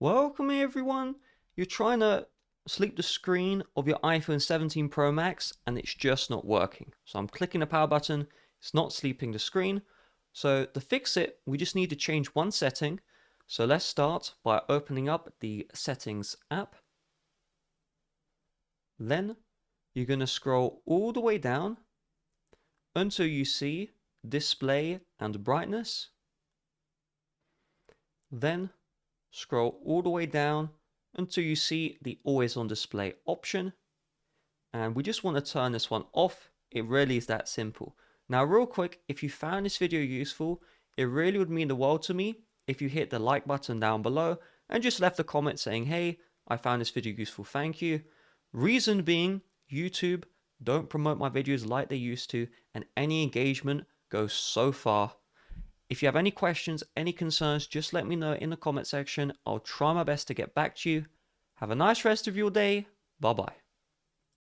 Welcome everyone. You're trying to sleep the screen of your iPhone 17 Pro Max and it's just not working. So I'm clicking the power button, it's not sleeping the screen. So to fix it, we just need to change one setting. So let's start by opening up the settings app. Then you're going to scroll all the way down until you see display and brightness. Then scroll all the way down until you see the always on display option. And we just want to turn this one off. It really is that simple. Now real quick, if you found this video useful, it really would mean the world to me if you hit the like button down below and just left a comment saying, hey, I found this video useful, thank you. Reason being, YouTube don't promote my videos like they used to, and any engagement goes so far. If you have any questions, any concerns, just let me know in the comment section. I'll try my best to get back to you. Have a nice rest of your day. Bye bye.